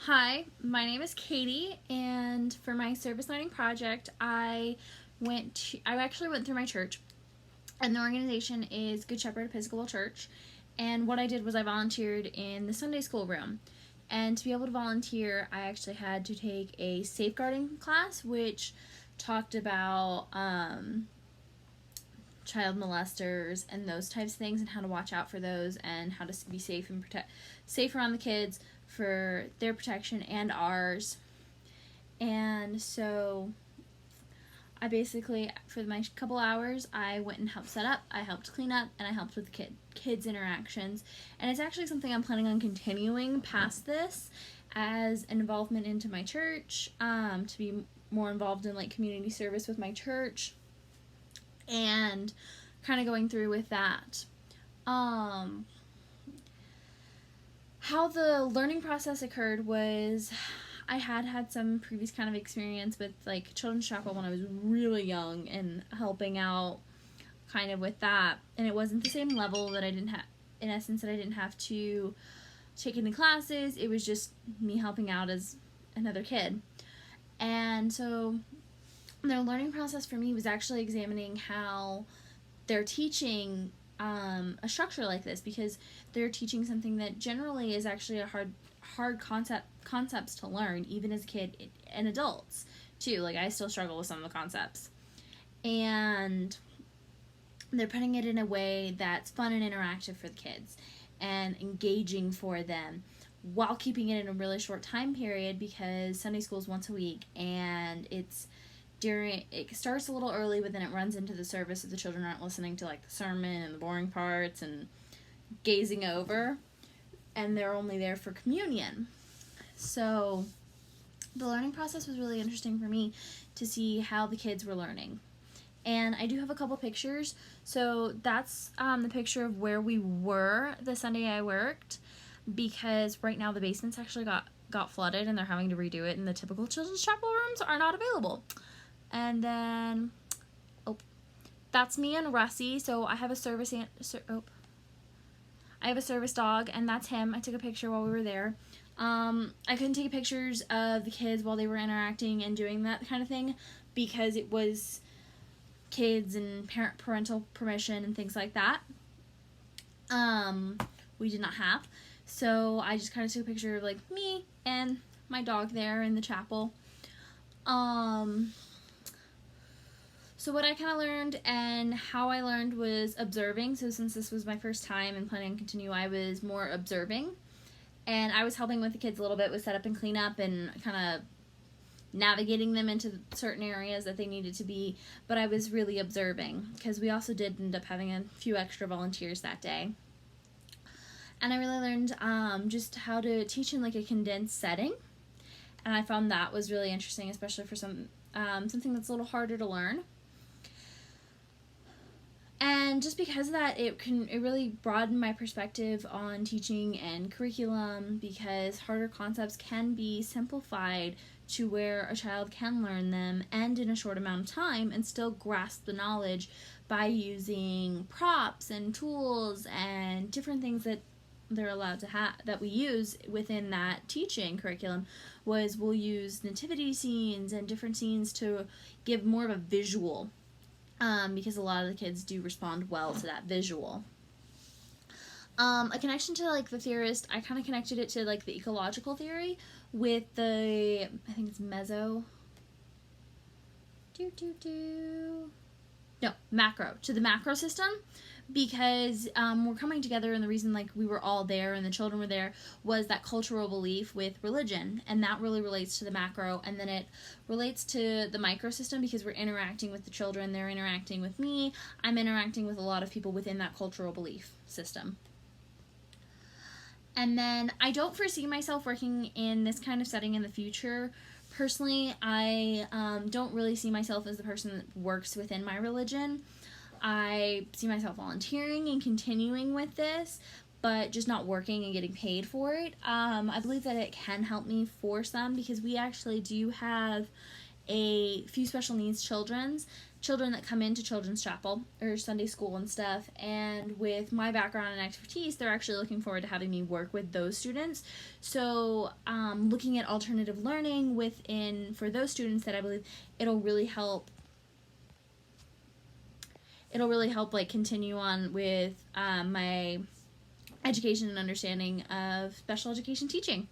Hi, my name is Katie, and for my service learning project, I actually went through my church, and the organization is Good Shepherd Episcopal Church. And what I did was I volunteered in the Sunday school room. And to be able to volunteer, I actually had to take a safeguarding class, which talked about child molesters and those types of things, and how to watch out for those, and how to be safe and safe around the kids for their protection and ours. And so I basically, for my couple hours, I went and helped set up, I helped clean up, and I helped with the kids' interactions. And it's actually something I'm planning on continuing past this as an involvement into my church, to be more involved in like community service with my church, and kind of going through with that. How the learning process occurred was I had some previous kind of experience with like children's chapel when I was really young and helping out kind of with that, and it wasn't the same level that I didn't have, in essence, that I didn't have to take any classes. It was just me helping out as another kid. And so the learning process for me was actually examining how they're teaching a structure like this, because they're teaching something that generally is actually a hard concepts to learn, even as a kid and adults too. Like, I still struggle with some of the concepts, and they're putting it in a way that's fun and interactive for the kids and engaging for them, while keeping it in a really short time period, because Sunday school is once a week, and it starts a little early, but then it runs into the service if the children aren't listening to like the sermon and the boring parts and gazing over, and they're only there for communion. So the learning process was really interesting for me to see how the kids were learning. And I do have a couple pictures. So that's the picture of where we were the Sunday I worked, because right now the basements actually got flooded and they're having to redo it, and the typical children's chapel rooms are not available. And then, that's me and Russie. So I have a service dog, and that's him. I took a picture while we were there. I couldn't take pictures of the kids while they were interacting and doing that kind of thing, because it was kids and parental permission and things like that. We did not have. So I just kind of took a picture of like me and my dog there in the chapel. So what I kind of learned and how I learned was observing. So since this was my first time and planning to continue, I was more observing. And I was helping with the kids a little bit with setup and cleanup and kind of navigating them into certain areas that they needed to be. But I was really observing, because we also did end up having a few extra volunteers that day. And I really learned just how to teach in like a condensed setting. And I found that was really interesting, especially for something that's a little harder to learn. And just because of that, it really broadened my perspective on teaching and curriculum, because harder concepts can be simplified to where a child can learn them and in a short amount of time and still grasp the knowledge by using props and tools and different things that they're allowed to have, that we use within that teaching curriculum. We'll use nativity scenes and different scenes to give more of a visual, because a lot of the kids do respond well to that visual. A connection to like the theorist, I kind of connected it to like the ecological theory with I think it's macro, to the macro system, because we're coming together, and the reason like we were all there and the children were there was that cultural belief with religion, and that really relates to the macro, and then it relates to the micro system, because we're interacting with the children, they're interacting with me, I'm interacting with a lot of people within that cultural belief system. And then I don't foresee myself working in this kind of setting in the future. Personally, I don't really see myself as the person that works within my religion. I see myself volunteering and continuing with this, but just not working and getting paid for it. I believe that it can help me for some, because we actually do have a few special needs children that come into Children's Chapel or Sunday school and stuff, and with my background and expertise, they're actually looking forward to having me work with those students. So looking at alternative learning for those students, that I believe it'll really help like continue on with my education and understanding of special education teaching.